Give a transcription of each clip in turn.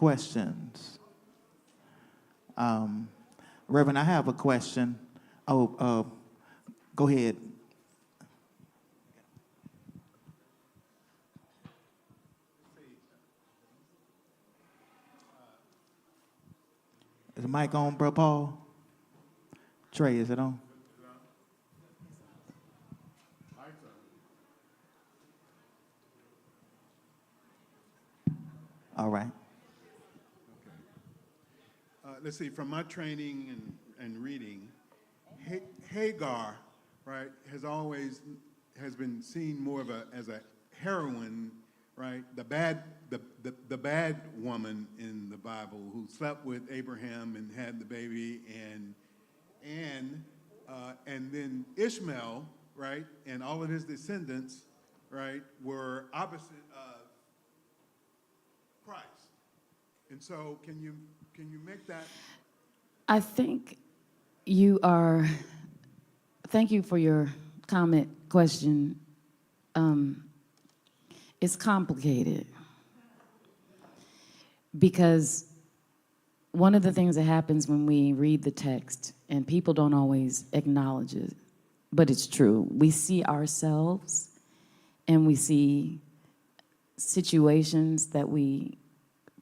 questions? Reverend, I have a question. Go ahead. Is the mic on, Bro Paul? Trey, is it on? All right. Let's see, from my training and reading, Hagar, right, has been seen more as a heroine, right? The bad woman in the Bible who slept with Abraham and had the baby, and then Ishmael, right, and all of his descendants, right, were opposite of Christ. And so, can you make that? I think thank you for your question. It's complicated because one of the things that happens when we read the text, and people don't always acknowledge it, but it's true. We see ourselves and we see situations that we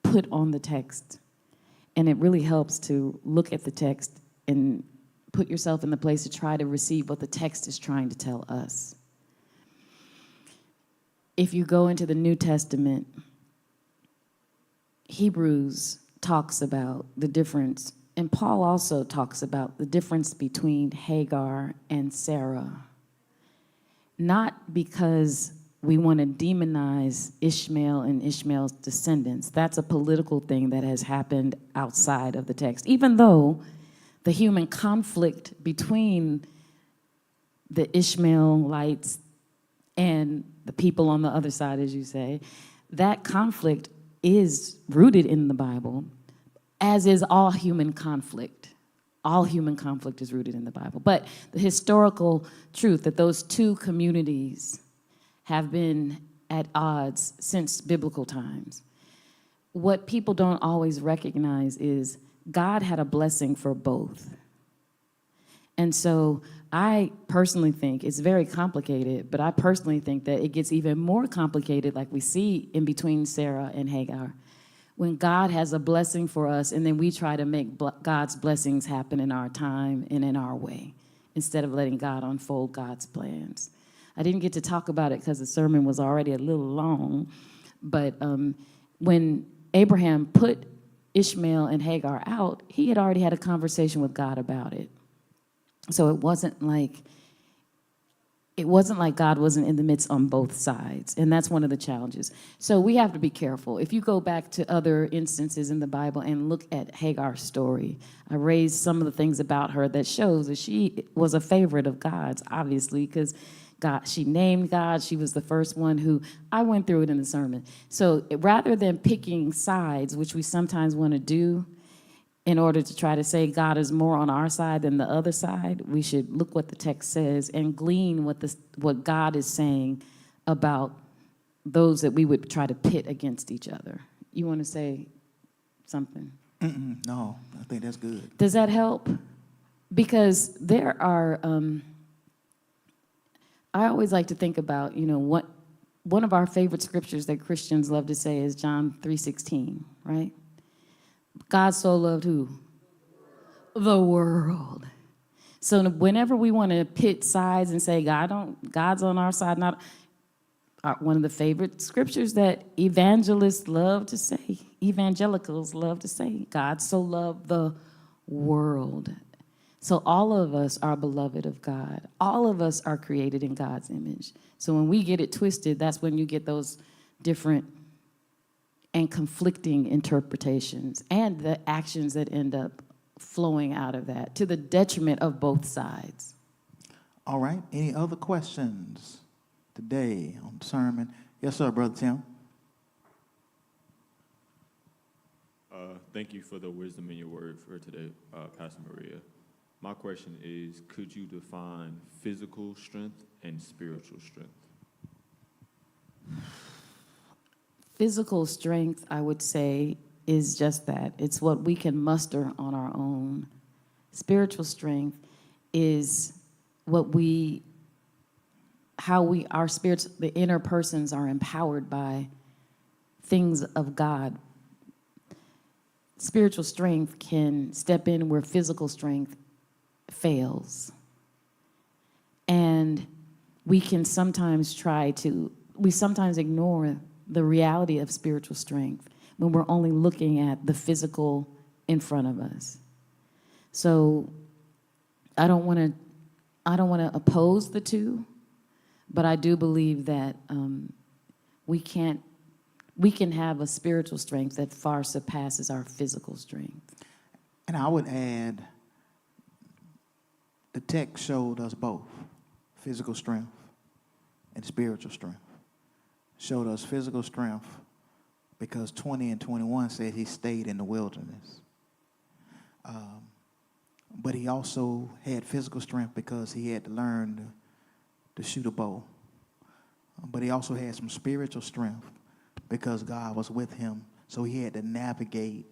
put on the text. And it really helps to look at the text and put yourself in the place to try to receive what the text is trying to tell us. If you go into the New Testament, Hebrews talks about the difference, and Paul also talks about the difference between Hagar and Sarah. Not because we want to demonize Ishmael and Ishmael's descendants. That's a political thing that has happened outside of the text. Even though the human conflict between the Ishmaelites and the people on the other side, as you say, that conflict is rooted in the Bible, as is all human conflict. All human conflict is rooted in the Bible. But the historical truth that those two communities have been at odds since biblical times. What people don't always recognize is God had a blessing for both. And so I personally think it's very complicated, but I personally think that it gets even more complicated, like we see in between Sarah and Hagar, when God has a blessing for us and then we try to make God's blessings happen in our time and in our way, instead of letting God unfold God's plans. I didn't get to talk about it because the sermon was already a little long, but when Abraham put Ishmael and Hagar out, he had already had a conversation with God about it. So it wasn't like God wasn't in the midst on both sides, and that's one of the challenges. So we have to be careful. If you go back to other instances in the Bible and look at Hagar's story, I raised some of the things about her that shows that she was a favorite of God's, obviously, because she named God. She was the first one who, I went through it in the sermon. So rather than picking sides, which we sometimes want to do in order to try to say God is more on our side than the other side, we should look what the text says and glean what God is saying about those that we would try to pit against each other. You want to say something? No, I think that's good. Does that help? Because there are... I always like to think about, what one of our favorite scriptures that Christians love to say is John 3:16, right? God so loved who? The world. So whenever we want to pit sides and say God's on our side, one of the favorite scriptures that evangelicals love to say, God so loved the world. So all of us are beloved of God. All of us are created in God's image. So when we get it twisted, that's when you get those different and conflicting interpretations and the actions that end up flowing out of that to the detriment of both sides. All right. Any other questions today on the sermon? Yes, sir, Brother Tim. Thank you for the wisdom in your word for today, Pastor Maria. My question is, could you define physical strength and spiritual strength? Physical strength, I would say, is just that. It's what we can muster on our own. Spiritual strength is our spirits, the inner persons are empowered by things of God. Spiritual strength can step in where physical strength fails. And we sometimes ignore the reality of spiritual strength when we're only looking at the physical in front of us. So I don't want to oppose the two, but I do believe that we can have a spiritual strength that far surpasses our physical strength. And I would add, the text showed us both physical strength and spiritual strength. Showed us physical strength because 20 and 21 said he stayed in the wilderness. But he also had physical strength because he had to learn to shoot a bow. But he also had some spiritual strength because God was with him. So he had to navigate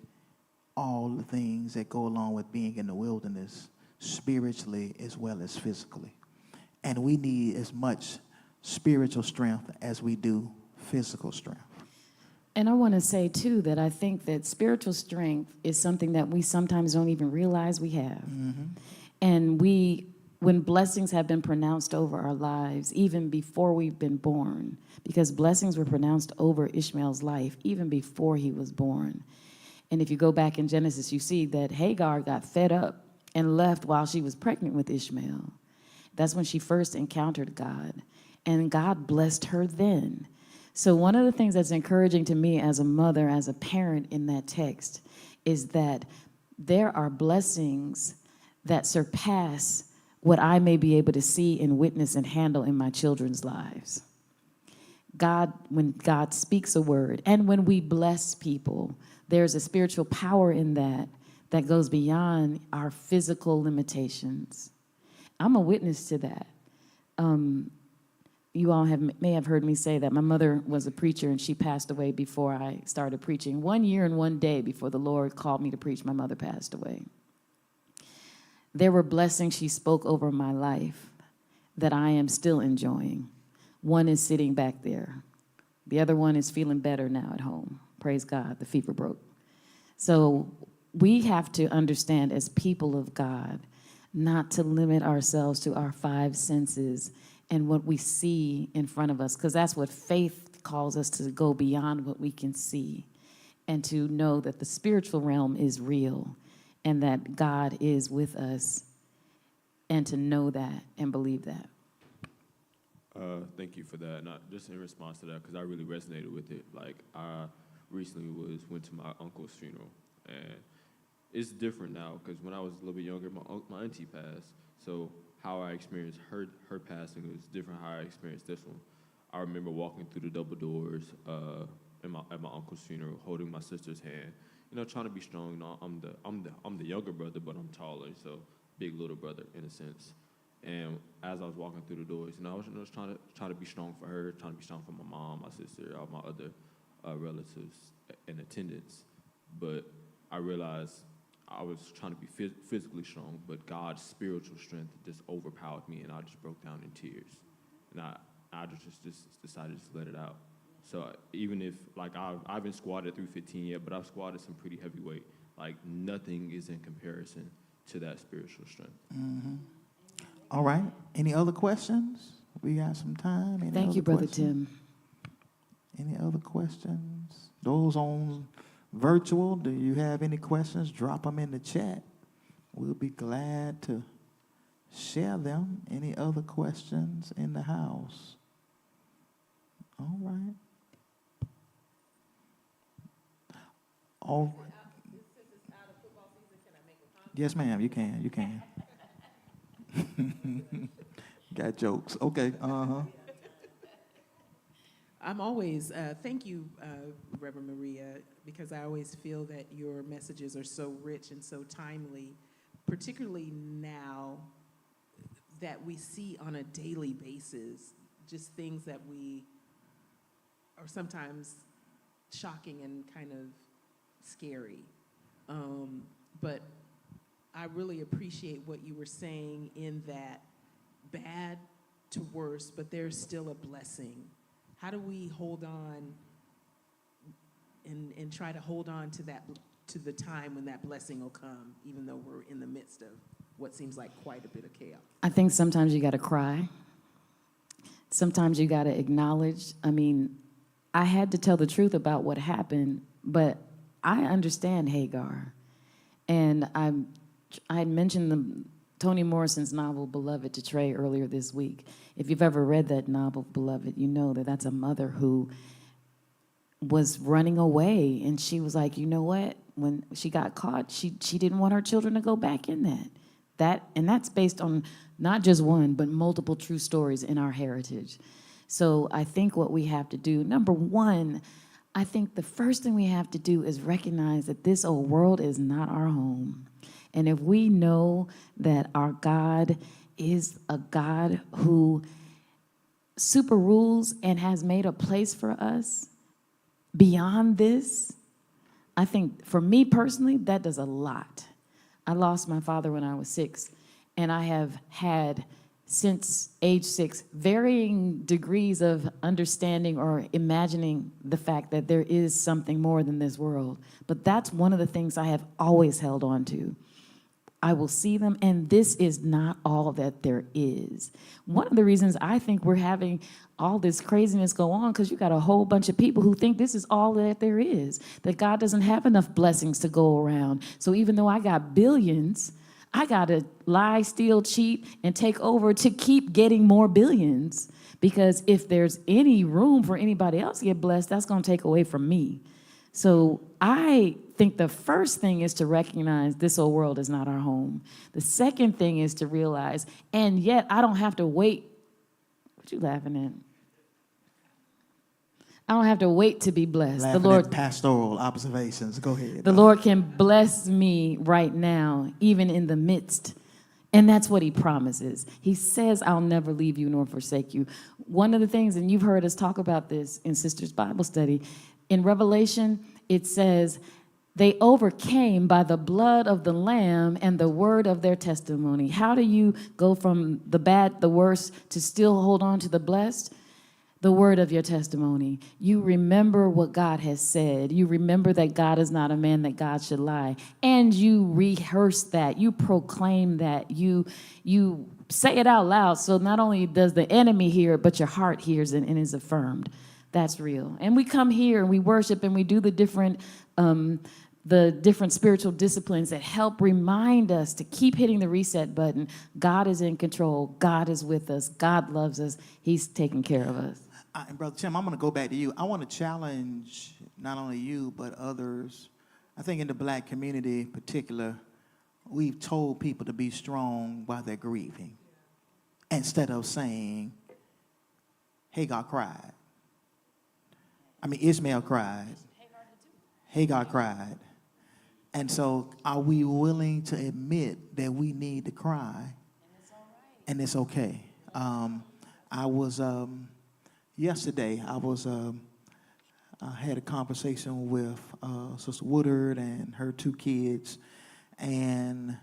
all the things that go along with being in the wilderness, spiritually as well as physically. And we need as much spiritual strength as we do physical strength. And I want to say, too, that I think that spiritual strength is something that we sometimes don't even realize we have. Mm-hmm. And when blessings have been pronounced over our lives, even before we've been born, because blessings were pronounced over Ishmael's life even before he was born. And if you go back in Genesis, you see that Hagar got fed up and left while she was pregnant with Ishmael. That's when she first encountered God. And God blessed her then. So one of the things that's encouraging to me as a mother, as a parent in that text, is that there are blessings that surpass what I may be able to see and witness and handle in my children's lives. When God speaks a word, and when we bless people, there's a spiritual power in that goes beyond our physical limitations. I'm a witness to that. You all may have heard me say that my mother was a preacher and she passed away before I started preaching. 1 year and 1 day before the Lord called me to preach, my mother passed away. There were blessings she spoke over my life that I am still enjoying. One is sitting back there. The other one is feeling better now at home. Praise God, the fever broke. So we have to understand as people of God not to limit ourselves to our five senses and what we see in front of us, because that's what faith calls us to go beyond what we can see and to know that the spiritual realm is real and that God is with us, and to know that and believe that. Thank you for that. Not just in response to that, because I really resonated with it. Like, I recently went to my uncle's funeral, and it's different now because when I was a little bit younger, my auntie passed. So how I experienced her passing was different. How I experienced this one, I remember walking through the double doors at my uncle's funeral, holding my sister's hand. You know, trying to be strong. You know, I'm the younger brother, but I'm taller, so big little brother in a sense. And as I was walking through the doors, I was just trying to be strong for her, trying to be strong for my mom, my sister, all my other relatives in attendance. But I realized I was trying to be physically strong, but God's spiritual strength just overpowered me, and I just broke down in tears. And I just decided to let it out. So even if, like, I haven't squatted 315 yet, but I've squatted some pretty heavy weight. Like, nothing is in comparison to that spiritual strength. Mm-hmm. All right. Any other questions? We got some time. Thank you, Brother Tim. Any other questions? Those on virtual, do you have any questions? Drop them in the chat. We'll be glad to share them. Any other questions in the house? All right. Oh. Yes, ma'am. You can. You can. Got jokes. Okay. I'm always, thank you, Reverend Maria, because I always feel that your messages are so rich and so timely, particularly now that we see on a daily basis just things that we are sometimes shocking and kind of scary. But I really appreciate what you were saying in that bad to worse, but there's still a blessing. How do we hold on and try to hold on to that, to the time when that blessing will come, even though we're in the midst of what seems like quite a bit of chaos? I think sometimes you got to cry. Sometimes you got to acknowledge. I mean, I had to tell the truth about what happened, but I understand Hagar. And I had mentioned Toni Morrison's novel, Beloved, to Trey earlier this week. If you've ever read that novel, Beloved, you know that that's a mother who was running away. And she was like, you know what? When she got caught, she didn't want her children to go back in that. And that's based on not just one, but multiple true stories in our heritage. So I think what we have to do, number one, I think the first thing we have to do is recognize that this old world is not our home. And if we know that our God is a God who super rules and has made a place for us beyond this, I think for me personally, that does a lot. I lost my father when I was 6, and I have had since age 6 varying degrees of understanding or imagining the fact that there is something more than this world. But that's one of the things I have always held on to. I will see them, and this is not all that there is. One of the reasons I think we're having all this craziness go on, because you got a whole bunch of people who think this is all that there is, that God doesn't have enough blessings to go around. So even though I got billions, I got to lie, steal, cheat, and take over to keep getting more billions. Because if there's any room for anybody else to get blessed, that's going to take away from me. So I think the first thing is to recognize this old world is not our home. The second thing is to realize, and yet I don't have to wait. What you laughing at? I don't have to wait to be blessed. Laughing The Lord, at pastoral observations. Go ahead. the Lord can bless me right now, even in the midst. And that's what he promises. He says, I'll never leave you nor forsake you. One of the things, and you've heard us talk about this in Sisters Bible Study, in Revelation, it says, they overcame by the blood of the Lamb and the word of their testimony. How do you go from the bad, the worst, to still hold on to the blessed? The word of your testimony. You remember what God has said. You remember that God is not a man that God should lie. And you rehearse that. You proclaim that. You say it out loud. So not only does the enemy hear it, but your heart hears it and is affirmed. That's real. And we come here and we worship and we do the different spiritual disciplines that help remind us to keep hitting the reset button. God is in control. God is with us. God loves us. He's taking care of us. And Brother Tim, I'm going to go back to you. I want to challenge not only you, but others. I think in the black community in particular, we've told people to be strong while they're grieving, instead of saying, Hagar cried. I mean, Ishmael cried. Hagar cried. And so are we willing to admit that we need to cry? And it's okay. I was... Yesterday, I had a conversation with Sister Woodard and her 2 kids, and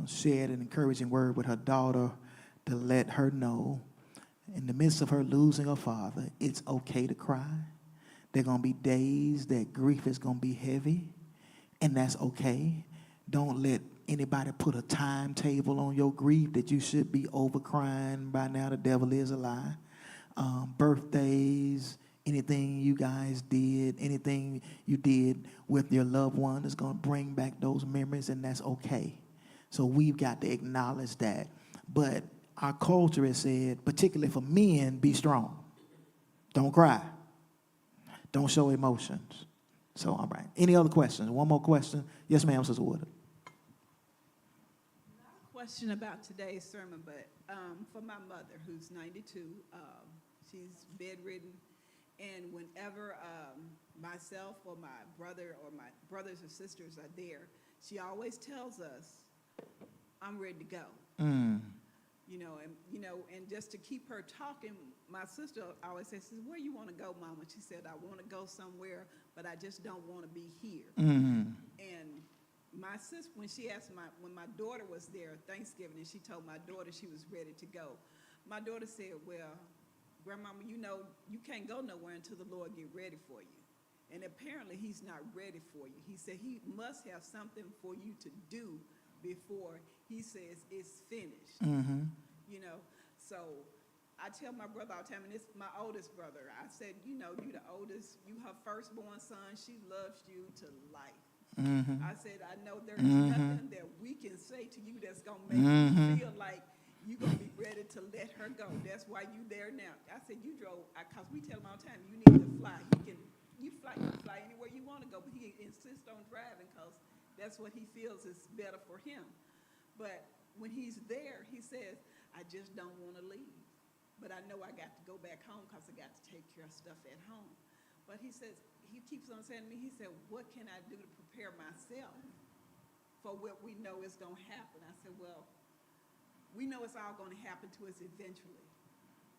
shared an encouraging word with her daughter to let her know, in the midst of her losing her father, it's okay to cry. There are going to be days that grief is going to be heavy, and that's okay. Don't let anybody put a timetable on your grief that you should be over crying by now. The devil is a lie. Birthdays, anything you guys did, anything you did with your loved one is going to bring back those memories, and that's okay. So we've got to acknowledge that. But our culture has said, particularly for men, be strong. Don't cry. Don't show emotions. So, all right. Any other questions? One more question. Yes, ma'am, Sister Wood. Question about today's sermon, but for my mother, who's 92, she's bedridden, and whenever myself or my brother or my brothers or sisters are there, she always tells us, "I'm ready to go." And just to keep her talking, my sister always says, "Where you want to go, Mama?" She said, "I want to go somewhere but I just don't want to be here. Mm-hmm. And my sister, when she asked when my daughter was there Thanksgiving, and she told my daughter she was ready to go, my daughter said, well, Grandmama, you know, you can't go nowhere until the Lord get ready for you. And apparently he's not ready for you. He said he must have something for you to do before he says it's finished. Mm-hmm. You know, so I tell my brother all the time, and it's my oldest brother, I said, you know, you the oldest, you her firstborn son, she loves you to life. Mm-hmm. I said, I know there's Mhm. nothing that we can say to you that's going to make Mhm. you feel like you're going to be ready to let her go. That's why you there now. I said, you drove, because we tell him all the time, you need to fly. You can fly anywhere you want to go, but he insists on driving because that's what he feels is better for him. But when he's there, he says, I just don't want to leave. But I know I got to go back home because I got to take care of stuff at home. But he says, he keeps on saying to me, he said, what can I do to prepare myself for what we know is going to happen? I said, well, we know it's all going to happen to us eventually.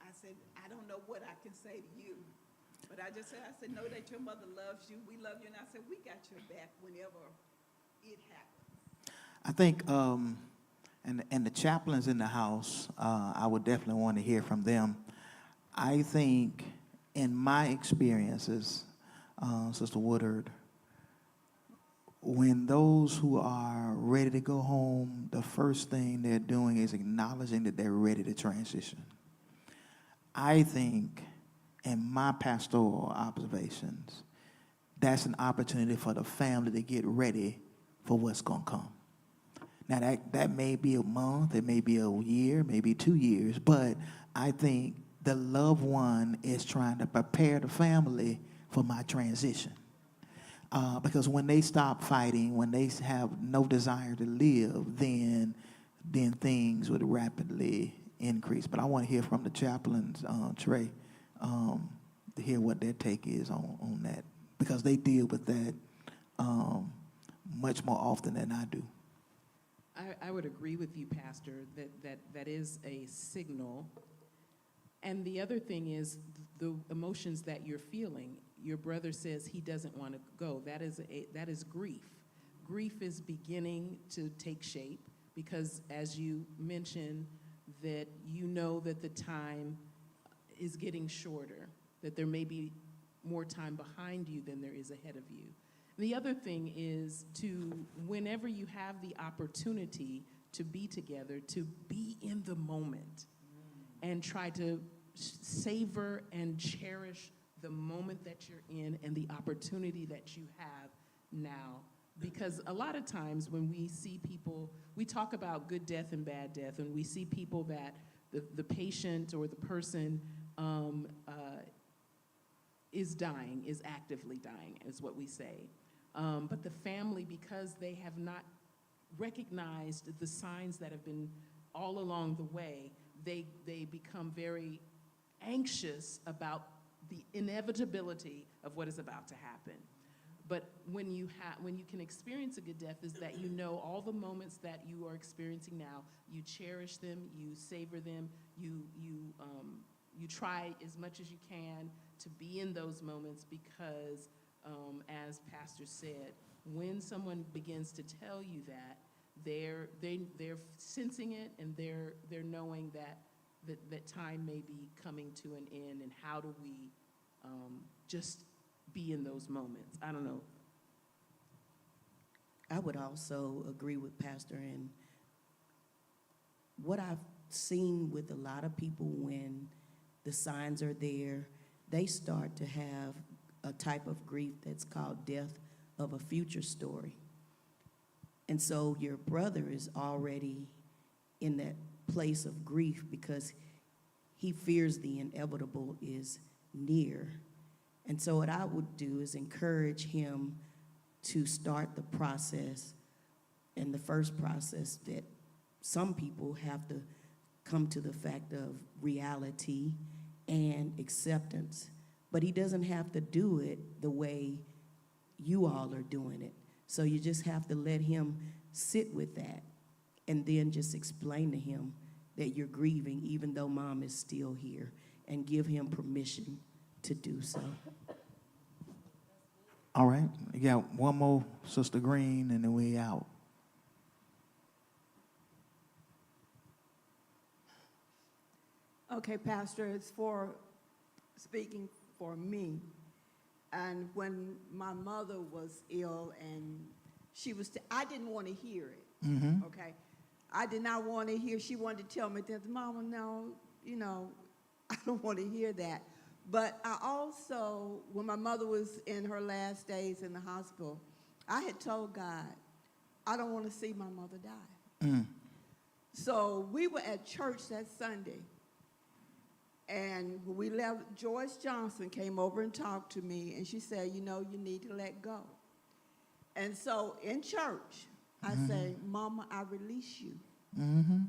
I said, I don't know what I can say to you. But I said, know that your mother loves you. We love you. And I said, we got your back whenever it happens. I think, and the chaplains in the house, I would definitely want to hear from them. I think, in my experiences, Sister Woodard, when those who are ready to go home, the first thing they're doing is acknowledging that they're ready to transition. I think, in my pastoral observations, that's an opportunity for the family to get ready for what's going to come. Now, that may be a month, it may be a year, maybe 2 years, but I think the loved one is trying to prepare the family for my transition. Because when they stop fighting, when they have no desire to live, then things would rapidly increase. But I want to hear from the chaplains, Trey, to hear what their take is on that, because they deal with that much more often than I do. I would agree with you, Pastor, that is a signal. And the other thing is the emotions that you're feeling. Your brother says he doesn't want to go. That is grief. Grief is beginning to take shape because, as you mentioned, that you know that the time is getting shorter, that there may be more time behind you than there is ahead of you. The other thing is to, whenever you have the opportunity to be together, to be in the moment and try to savor and cherish the moment that you're in and the opportunity that you have now. Because a lot of times when we see people, we talk about good death and bad death, and we see people that the patient or the person is dying, is actively dying, is what we say. But the family, because they have not recognized the signs that have been all along the way, they become very anxious about the inevitability of what is about to happen. But when you can experience a good death is that you know all the moments that you are experiencing now, you cherish them, you savor them, you try as much as you can to be in those moments because, as Pastor said, when someone begins to tell you that, they're sensing it and they're knowing that time may be coming to an end, and how do we just be in those moments? I don't know. I would also agree with Pastor, and what I've seen with a lot of people when the signs are there, they start to have a type of grief that's called death of a future story. And so your brother is already in that place of grief because he fears the inevitable is near. And so what I would do is encourage him to start the process, and the first process that some people have to come to the fact of reality and acceptance. But he doesn't have to do it the way you all are doing it. So you just have to let him sit with that and then just explain to him that you're grieving even though mom is still here, and give him permission to do so. All right, you got one more, Sister Green, and then we out. Okay, Pastor, it's for speaking for me. And when my mother was ill and she was, I didn't want to hear it. Mm-hmm. Okay, I did not want to hear. She wanted to tell me that, Mama, no, I don't want to hear that. But I also, when my mother was in her last days in the hospital, I had told God, I don't want to see my mother die. Mm. So we were at church that Sunday. And when we left, Joyce Johnson came over and talked to me, and she said, you need to let go. And so in church, I say, Mama, I release you. Mm-hmm.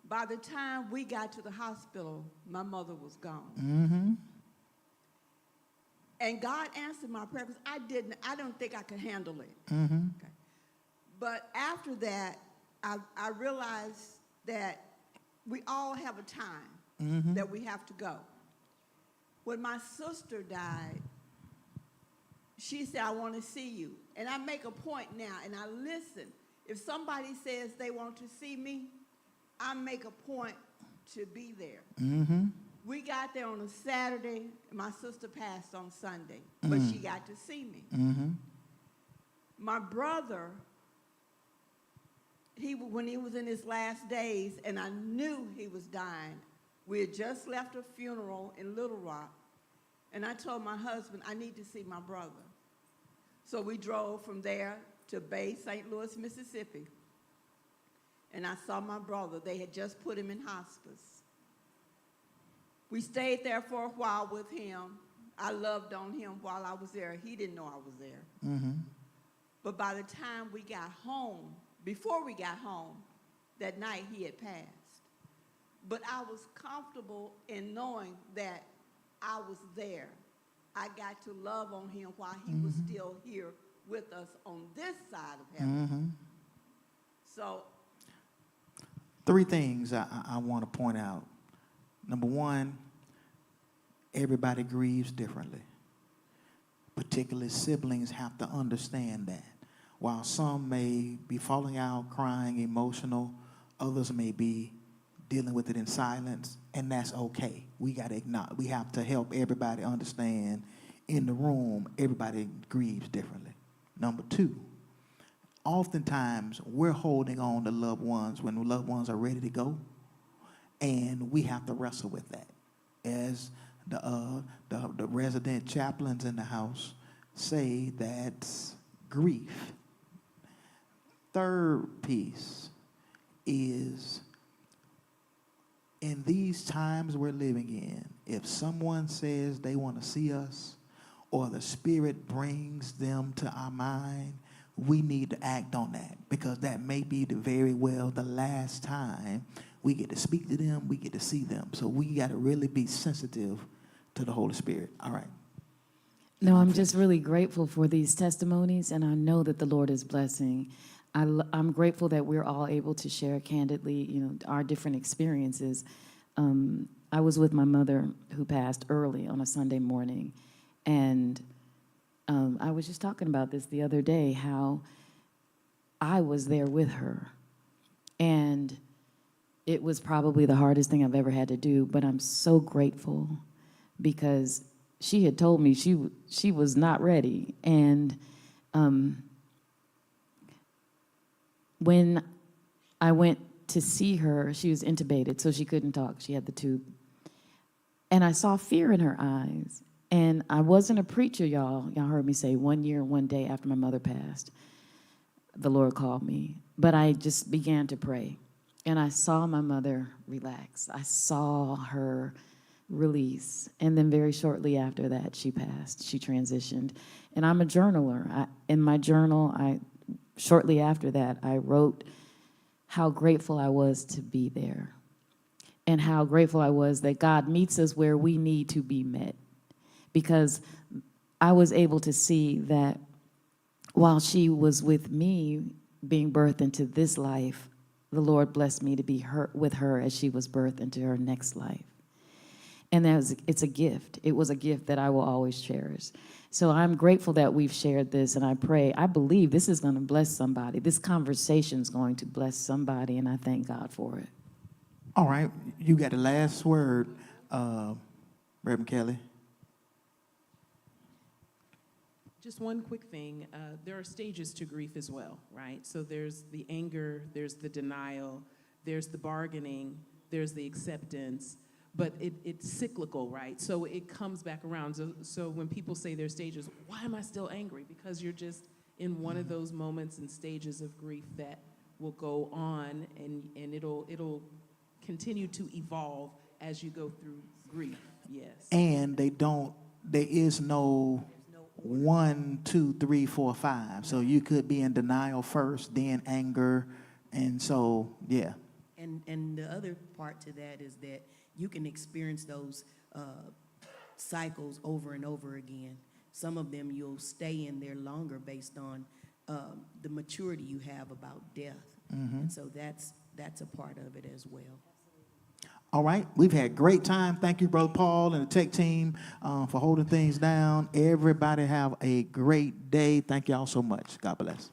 By the time we got to the hospital, my mother was gone. Mm-hmm. And God answered my prayer because I don't think I could handle it. Mm-hmm. Okay. But after that, I realized that we all have a time that we have to go. When my sister died, she said, I want to see you. And I make a point now, and I listen. If somebody says they want to see me, I make a point to be there. Mm-hmm. We got there on a Saturday. My sister passed on Sunday, but she got to see me. Mm-hmm. My brother, when he was in his last days, and I knew he was dying, we had just left a funeral in Little Rock, and I told my husband, I need to see my brother. So we drove from there to Bay, St. Louis, Mississippi, and I saw my brother. They had just put him in hospice. We stayed there for a while with him. I loved on him while I was there. He didn't know I was there. Mm-hmm. But by the time we got home, before we got home, that night he had passed. But I was comfortable in knowing that I was there. I got to love on him while he was still here with us on this side of heaven. Mm-hmm. So, 3 things I want to point out. Number 1, everybody grieves differently. Particularly siblings have to understand that. While some may be falling out, crying, emotional, others may be dealing with it in silence, and that's okay. We got to acknowledge. We have to help everybody understand. In the room, everybody grieves differently. Number 2, oftentimes we're holding on to loved ones when loved ones are ready to go, and we have to wrestle with that. As the resident chaplains in the house say, that's grief. 3rd piece is, in these times we're living in, if someone says they want to see us or the Spirit brings them to our mind, we need to act on that, because that may be very well the last time we get to speak to them, we get to see them. So we got to really be sensitive to the Holy Spirit. All right. No, I'm just really grateful for these testimonies, and I know that the Lord is blessing. I'm grateful that we're all able to share candidly, our different experiences. I was with my mother who passed early on a Sunday morning, and I was just talking about this the other day, how I was there with her, and it was probably the hardest thing I've ever had to do, but I'm so grateful because she had told me she was not ready, and when I went to see her, she was intubated, so she couldn't talk. She had the tube. And I saw fear in her eyes. And I wasn't a preacher, y'all. Y'all heard me say 1 year, 1 day after my mother passed, the Lord called me. But I just began to pray. And I saw my mother relax. I saw her release. And then very shortly after that, she passed. She transitioned. And I'm a journaler. In my journal, shortly after that, I wrote how grateful I was to be there and how grateful I was that God meets us where we need to be met. Because I was able to see that while she was with me being birthed into this life, the Lord blessed me to be with her as she was birthed into her next life. And it's a gift. It was a gift that I will always cherish. So I'm grateful that we've shared this, and I believe this is going to bless somebody. This conversation is going to bless somebody, and I thank God for it. All right, you got the last word, Reverend Kelly. Just one quick thing. There are stages to grief as well, right? So there's the anger, there's the denial, there's the bargaining, there's the acceptance, but it's cyclical, right? So it comes back around. So when people say there's stages, why am I still angry? Because you're just in one of those moments and stages of grief that will go on, and it'll continue to evolve as you go through grief. Yes. And there is no 1, 2, 3, 4, 5. So you could be in denial first, then anger, and so, yeah. And the other part to that is that you can experience those cycles over and over again. Some of them you'll stay in there longer based on the maturity you have about death. And so that's a part of it as well. All right, we've had great time. Thank you, Brother Paul and the tech team for holding things down. Everybody have a great day. Thank y'all so much. God bless.